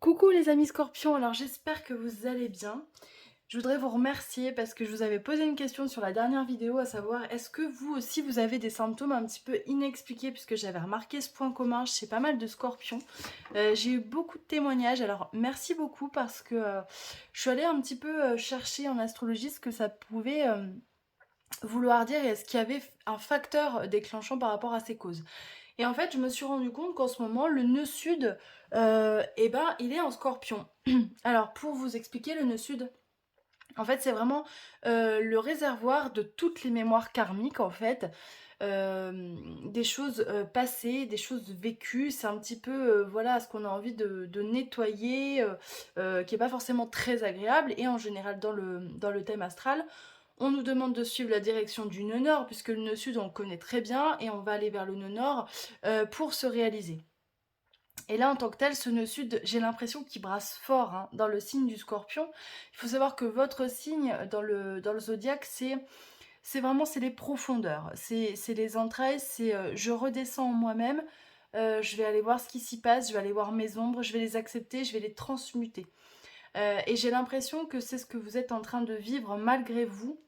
Coucou les amis scorpions, alors j'espère que vous allez bien. Je voudrais vous remercier parce que je vous avais posé une question sur la dernière vidéo, à savoir est-ce que vous aussi vous avez des symptômes un petit peu inexpliqués, puisque j'avais remarqué ce point commun chez pas mal de scorpions. J'ai eu beaucoup de témoignages, alors merci beaucoup parce que je suis allée un petit peu chercher en astrologie ce que ça pouvait vouloir dire et est-ce qu'il y avait un facteur déclenchant par rapport à ces causes. Et en fait, je me suis rendu compte qu'en ce moment, le nœud sud, eh ben, il est en scorpion. Alors, pour vous expliquer, le nœud sud, en fait, c'est vraiment le réservoir de toutes les mémoires karmiques, en fait. Des choses passées, des choses vécues. C'est un petit peu, voilà, ce qu'on a envie de nettoyer, qui n'est pas forcément très agréable. Et en général, dans le thème astral, on nous demande de suivre la direction du nœud nord, puisque le nœud sud, on le connaît très bien, et on va aller vers le nœud nord pour se réaliser. Et là, en tant que tel, ce nœud sud, j'ai l'impression qu'il brasse fort hein, dans le signe du scorpion. Il faut savoir que votre signe dans le zodiaque, c'est vraiment c'est les profondeurs, c'est les entrailles, c'est je redescends en moi-même, je vais aller voir ce qui s'y passe, je vais aller voir mes ombres, je vais les accepter, je vais les transmuter. Et j'ai l'impression que c'est ce que vous êtes en train de vivre malgré vous,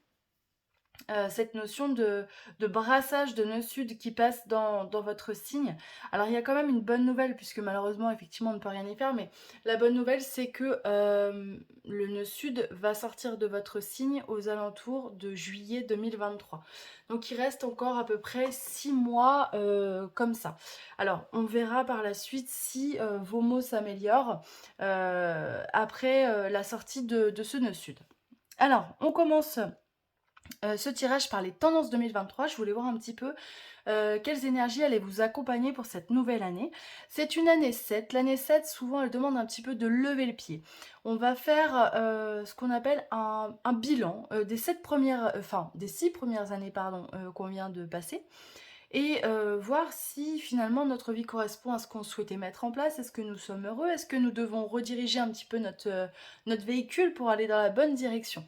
cette notion de brassage de nœud sud qui passe dans votre signe. Alors il y a quand même une bonne nouvelle, puisque malheureusement effectivement on ne peut rien y faire, mais la bonne nouvelle c'est que le nœud sud va sortir de votre signe aux alentours de juillet 2023. Donc il reste encore à peu près 6 mois comme ça. Alors on verra par la suite si vos mots s'améliorent après la sortie de ce nœud sud. Alors on commence ce tirage par les tendances 2023. Je voulais voir un petit peu quelles énergies allaient vous accompagner pour cette nouvelle année. C'est une année 7. L'année 7, souvent, elle demande un petit peu de lever le pied. On va faire ce qu'on appelle un bilan des 6 premières années pardon, qu'on vient de passer. Et voir si finalement notre vie correspond à ce qu'on souhaitait mettre en place. Est-ce que nous sommes heureux? Est-ce que nous devons rediriger un petit peu notre véhicule pour aller dans la bonne direction?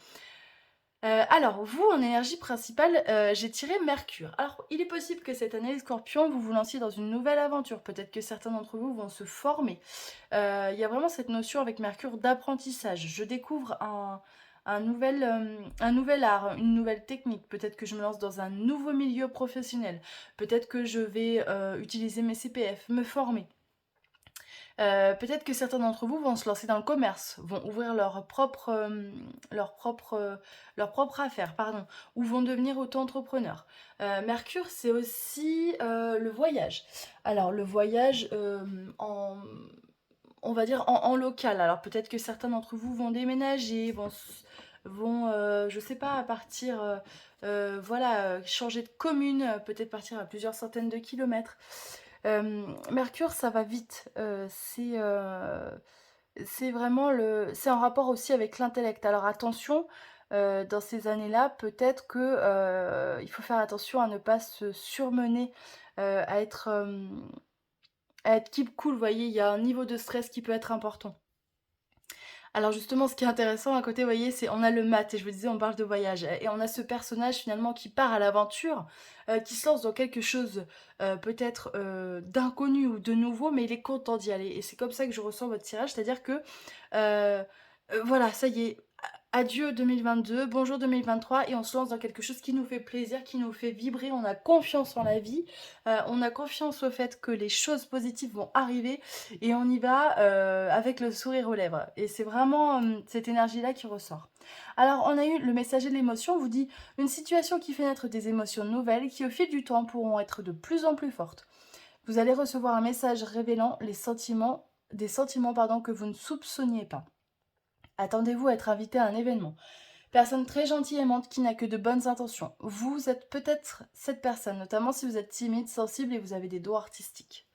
Alors vous, en énergie principale, j'ai tiré Mercure. Alors, il est possible que cette année, les scorpions, vous vous lanciez dans une nouvelle aventure. Peut-être que certains d'entre vous vont se former. Il y a vraiment cette notion avec Mercure d'apprentissage. Je découvre un nouvel art, une nouvelle technique. Peut-être que je me lance dans un nouveau milieu professionnel. Peut-être que je vais utiliser mes CPF, me former. Peut-être que certains d'entre vous vont se lancer dans le commerce, vont ouvrir leur propre affaire, pardon, ou vont devenir auto-entrepreneurs. Mercure, c'est aussi le voyage. Alors, le voyage on va dire en local. Alors, peut-être que certains d'entre vous vont déménager, je sais pas, partir, voilà, changer de commune, peut-être partir à plusieurs centaines de kilomètres. Mercure, ça va vite. C'est vraiment c'est en rapport aussi avec l'intellect. Alors attention, dans ces années-là, peut-être que il faut faire attention à ne pas se surmener, à être keep cool. Vous voyez, il y a un niveau de stress qui peut être important. Alors justement, ce qui est intéressant à côté, vous voyez, c'est on a le mat, et je vous disais, on parle de voyage, et on a ce personnage finalement qui part à l'aventure, qui se lance dans quelque chose peut-être d'inconnu ou de nouveau, mais il est content d'y aller. Et c'est comme ça que je ressens votre tirage, c'est-à-dire que voilà, ça y est, adieu 2022, bonjour 2023, et on se lance dans quelque chose qui nous fait plaisir, qui nous fait vibrer. On a confiance en la vie, on a confiance au fait que les choses positives vont arriver, et on y va avec le sourire aux lèvres. Et c'est vraiment cette énergie-là qui ressort. Alors, on a eu le messager de l'émotion, on vous dit une situation qui fait naître des émotions nouvelles qui, au fil du temps, pourront être de plus en plus fortes. Vous allez recevoir un message révélant des sentiments pardon, que vous ne soupçonniez pas. Attendez-vous à être invité à un événement. Personne très gentille et aimante qui n'a que de bonnes intentions. Vous êtes peut-être cette personne, notamment si vous êtes timide, sensible et vous avez des doigts artistiques.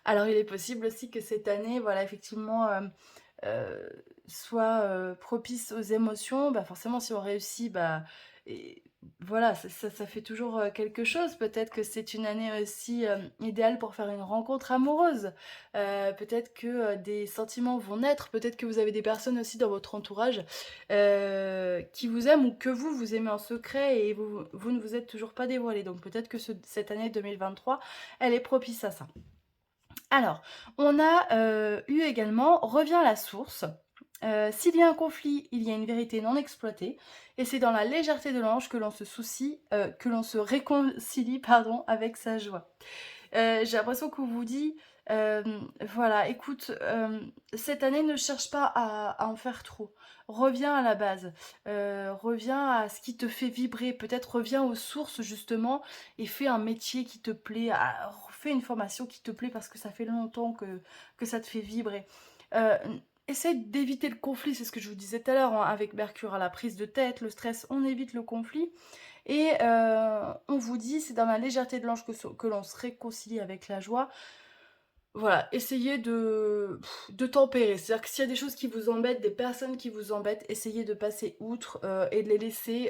Alors il est possible aussi que cette année, voilà, effectivement, euh, soit propice aux émotions. Bah forcément, si on réussit, bah et voilà, ça fait toujours quelque chose. Peut-être que c'est une année aussi idéale pour faire une rencontre amoureuse. Peut-être que des sentiments vont naître. Peut-être que vous avez des personnes aussi dans votre entourage qui vous aiment ou que vous aimez en secret et vous ne vous êtes toujours pas dévoilé. Donc peut-être que cette année 2023, elle est propice à ça. Alors, on a eu également revient à la source. S'il y a un conflit, il y a une vérité non exploitée, et c'est dans la légèreté de l'ange que l'on se soucie, que l'on se réconcilie, pardon, avec sa joie. J'ai l'impression qu'on vous dit, voilà, écoute, cette année ne cherche pas à en faire trop. Reviens à la base, reviens à ce qui te fait vibrer. Peut-être reviens aux sources justement et fais un métier qui te plaît, fais une formation qui te plaît parce que ça fait longtemps que ça te fait vibrer. Heu, Essaye d'éviter le conflit, c'est ce que je vous disais tout à l'heure, hein, avec Mercure, à la prise de tête, le stress, on évite le conflit. Et on vous dit, c'est dans la légèreté de l'ange que l'on se réconcilie avec la joie. Voilà, essayez de tempérer. C'est-à-dire que s'il y a des choses qui vous embêtent, des personnes qui vous embêtent, essayez de passer outre, et de les laisser,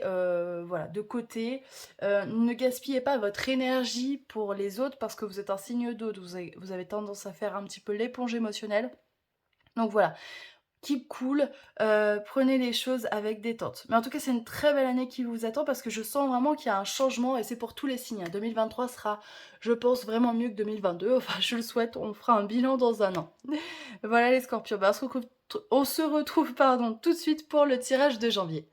voilà, de côté. Ne gaspillez pas votre énergie pour les autres parce que vous êtes un signe d'eau, vous avez tendance à faire un petit peu l'éponge émotionnelle. Donc voilà, keep cool, prenez les choses avec détente. Mais en tout cas, c'est une très belle année qui vous attend parce que je sens vraiment qu'il y a un changement et c'est pour tous les signes, hein. 2023 sera, je pense, vraiment mieux que 2022. Enfin, je le souhaite, on fera un bilan dans un an. Voilà les scorpions, bah, on se retrouve, pardon, tout de suite pour le tirage de janvier.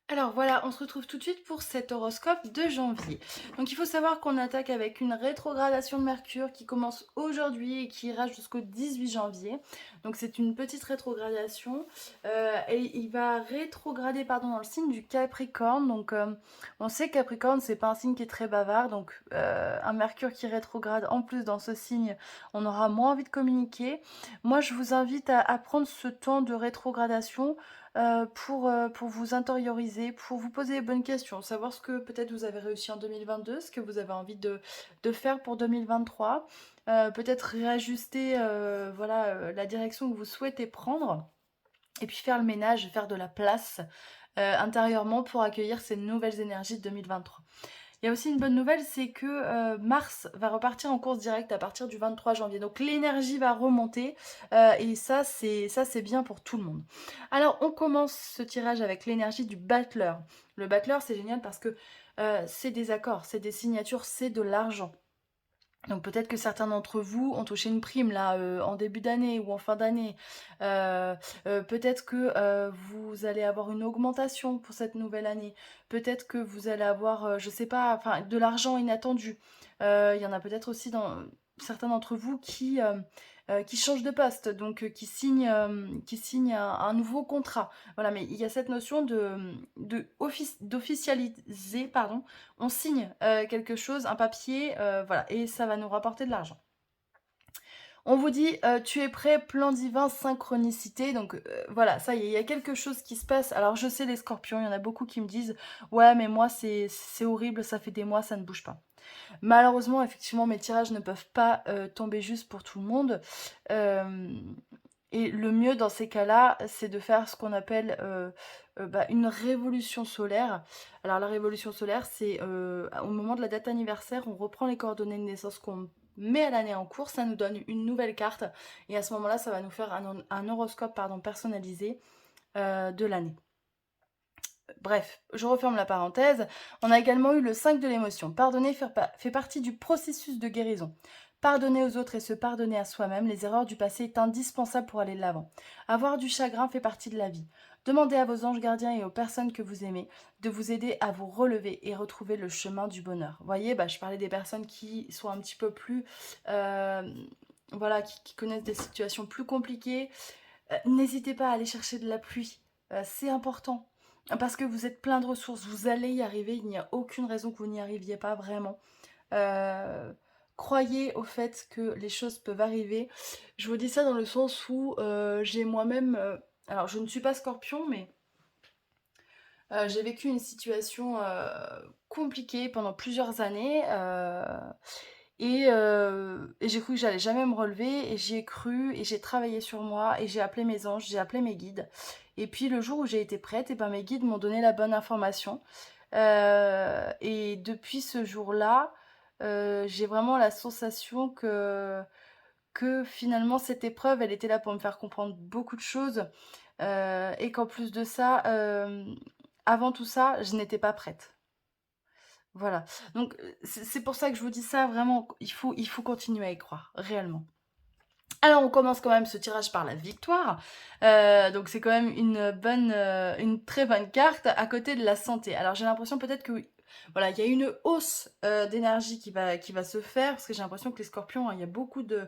Alors voilà, on se retrouve tout de suite pour cet horoscope de janvier. Donc il faut savoir qu'on attaque avec une rétrogradation de Mercure qui commence aujourd'hui et qui ira jusqu'au 18 janvier. Donc c'est une petite rétrogradation et il va rétrograder pardon, dans le signe du Capricorne. Donc on sait que Capricorne c'est pas un signe qui est très bavard, donc un Mercure qui rétrograde en plus dans ce signe, on aura moins envie de communiquer. Moi je vous invite à prendre ce temps de rétrogradation pour vous intérioriser, pour vous poser les bonnes questions, savoir ce que peut-être vous avez réussi en 2022, ce que vous avez envie de faire pour 2023, peut-être réajuster voilà, la direction que vous souhaitez prendre, et puis faire le ménage, faire de la place intérieurement pour accueillir ces nouvelles énergies de 2023. Il y a aussi une bonne nouvelle, c'est que Mars va repartir en course directe à partir du 23 janvier. Donc l'énergie va remonter et ça c'est bien pour tout le monde. Alors on commence ce tirage avec l'énergie du battleur. Le battleur c'est génial parce que c'est des accords, c'est des signatures, c'est de l'argent. Donc peut-être que certains d'entre vous ont touché une prime là en début d'année ou en fin d'année. Peut-être que vous allez avoir une augmentation pour cette nouvelle année. Peut-être que vous allez avoir, je sais pas, enfin de l'argent inattendu. Il y en a peut-être aussi dans certains d'entre vous qui changent de poste, donc qui signent un nouveau contrat. Voilà, mais il y a cette notion d'officialiser, pardon, on signe quelque chose, un papier, voilà, et ça va nous rapporter de l'argent. On vous dit, tu es prêt, plan divin, synchronicité. Donc voilà, ça y est, il y a quelque chose qui se passe. Alors je sais les scorpions, il y en a beaucoup qui me disent, ouais mais moi c'est horrible, ça fait des mois, ça ne bouge pas. Malheureusement, effectivement, mes tirages ne peuvent pas tomber juste pour tout le monde. Euh, et le mieux dans ces cas-là, c'est de faire ce qu'on appelle une révolution solaire. Alors la révolution solaire, c'est au moment de la date anniversaire, on reprend les coordonnées de naissance qu'on met à l'année en cours, ça nous donne une nouvelle carte. Et à ce moment-là, ça va nous faire un horoscope pardon, personnalisé de l'année. Bref, je referme la parenthèse. On a également eu le 5 de l'émotion. Pardonner fait partie du processus de guérison. Pardonner aux autres et se pardonner à soi-même, les erreurs du passé est indispensable pour aller de l'avant. Avoir du chagrin fait partie de la vie. Demandez à vos anges gardiens et aux personnes que vous aimez de vous aider à vous relever et retrouver le chemin du bonheur. Vous voyez, je parlais des personnes qui sont un petit peu plus... voilà, qui connaissent des situations plus compliquées. N'hésitez pas à aller chercher de la pluie. C'est important. Parce que vous êtes plein de ressources, vous allez y arriver, il n'y a aucune raison que vous n'y arriviez pas vraiment. Euh, Croyez au fait que les choses peuvent arriver. Je vous dis ça dans le sens où j'ai moi-même... alors je ne suis pas scorpion, mais j'ai vécu une situation compliquée pendant plusieurs années. Et j'ai cru que j'allais jamais me relever, et j'y ai cru, et j'ai travaillé sur moi, et j'ai appelé mes anges, j'ai appelé mes guides. Et puis le jour où j'ai été prête, et ben mes guides m'ont donné la bonne information. Et depuis ce jour-là, j'ai vraiment la sensation que finalement cette épreuve, elle était là pour me faire comprendre beaucoup de choses. Et qu'en plus de ça, avant tout ça, je n'étais pas prête. Voilà. Donc, c'est pour ça que je vous dis ça, vraiment, il faut continuer à y croire, réellement. Alors, on commence quand même ce tirage par la victoire. Donc, c'est quand même une très bonne carte à côté de la santé. Alors, j'ai l'impression peut-être que, voilà, il y a une hausse d'énergie qui va se faire, parce que j'ai l'impression que les scorpions, hein, il y a beaucoup de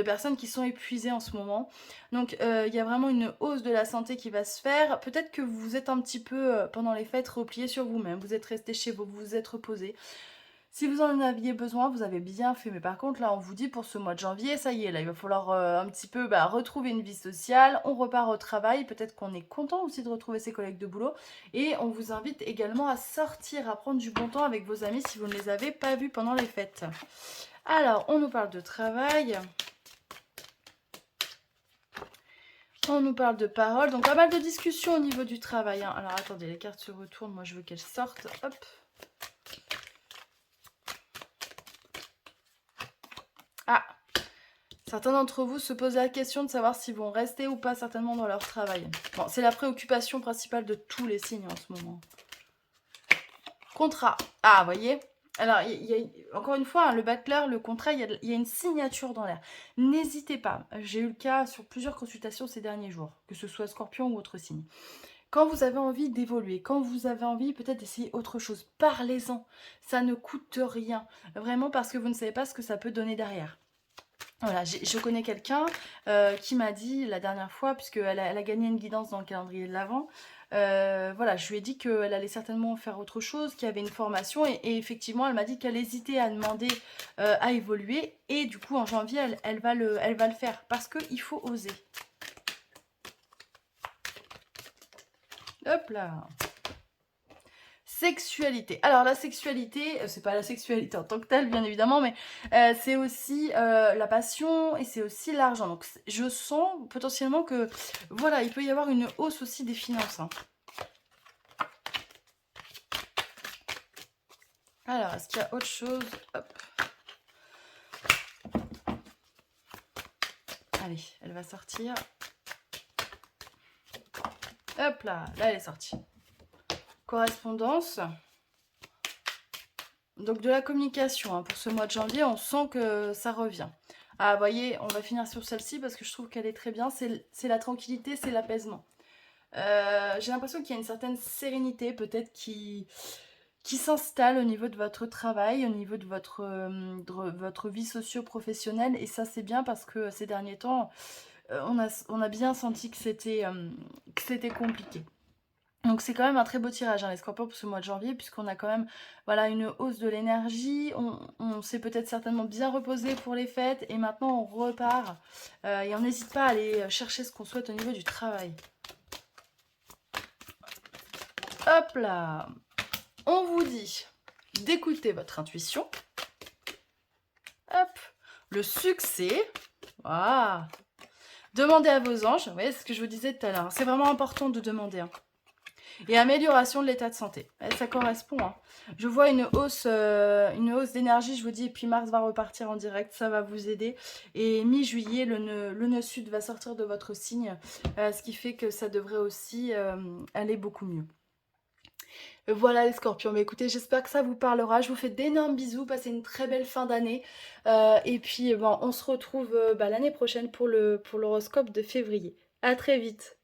personnes qui sont épuisées en ce moment. Donc, il y a vraiment une hausse de la santé qui va se faire. Peut-être que vous êtes un petit peu, pendant les fêtes, replié sur vous-même. Vous êtes resté chez vous, vous vous êtes reposé. Si vous en aviez besoin, vous avez bien fait. Mais par contre, là, on vous dit pour ce mois de janvier, ça y est, là, il va falloir un petit peu retrouver une vie sociale. On repart au travail. Peut-être qu'on est content aussi de retrouver ses collègues de boulot. Et on vous invite également à sortir, à prendre du bon temps avec vos amis si vous ne les avez pas vus pendant les fêtes. Alors, on nous parle de travail. On nous parle de paroles. Donc, pas mal de discussions au niveau du travail, hein. Alors, attendez, les cartes se retournent. Moi, je veux qu'elles sortent. Hop. Ah, certains d'entre vous se posent la question de savoir s'ils vont rester ou pas certainement dans leur travail. Bon, c'est la préoccupation principale de tous les signes en ce moment. Contrat. Ah, vous voyez. Alors, encore une fois, hein, le bachelor, le contrat, il y a une signature dans l'air. N'hésitez pas. J'ai eu le cas sur plusieurs consultations ces derniers jours, que ce soit Scorpion ou autre signe. Quand vous avez envie d'évoluer, quand vous avez envie peut-être d'essayer autre chose, parlez-en. Ça ne coûte rien. Vraiment parce que vous ne savez pas ce que ça peut donner derrière. Voilà, je connais quelqu'un qui m'a dit la dernière fois, puisqu'elle elle a gagné une guidance dans le calendrier de l'Avent, voilà, je lui ai dit qu'elle allait certainement faire autre chose, qu'il y avait une formation, et effectivement, elle m'a dit qu'elle hésitait à demander à évoluer, et du coup, en janvier, elle va le faire, parce qu'il faut oser. Hop là. Sexualité. Alors la sexualité, c'est pas la sexualité en tant que telle, bien évidemment, mais c'est aussi la passion et c'est aussi l'argent. Donc je sens potentiellement que, voilà, il peut y avoir une hausse aussi des finances, hein. Alors, est-ce qu'il y a autre chose? Hop. Allez, elle va sortir. Hop là, là elle est sortie. Correspondance. Donc de la communication, hein, pour ce mois de janvier, on sent que ça revient. Ah, vous voyez, on va finir sur celle-ci parce que je trouve qu'elle est très bien. C'est la tranquillité, c'est l'apaisement. J'ai l'impression qu'il y a une certaine sérénité peut-être qui s'installe au niveau de votre travail, au niveau de votre vie socio-professionnelle. Et ça, c'est bien parce que ces derniers temps, on a bien senti que c'était compliqué. Donc c'est quand même un très beau tirage, hein, les scorpions, pour ce mois de janvier, puisqu'on a quand même, voilà, une hausse de l'énergie. On s'est peut-être certainement bien reposé pour les fêtes et maintenant on repart. Et on n'hésite pas à aller chercher ce qu'on souhaite au niveau du travail. Hop là. On vous dit d'écouter votre intuition. Hop. Le succès. Waouh. Demandez à vos anges. Vous voyez, c'est ce que je vous disais tout à l'heure. C'est vraiment important de demander, hein. Et amélioration de l'état de santé. Ça correspond, hein. Je vois une hausse d'énergie, je vous dis, et puis Mars va repartir en direct, ça va vous aider. Et mi-juillet, le nœud sud va sortir de votre signe, ce qui fait que ça devrait aussi aller beaucoup mieux. Voilà les scorpions, mais écoutez, j'espère que ça vous parlera. Je vous fais d'énormes bisous, passez une très belle fin d'année. Et puis, bon, on se retrouve l'année prochaine pour l'horoscope de février. À très vite.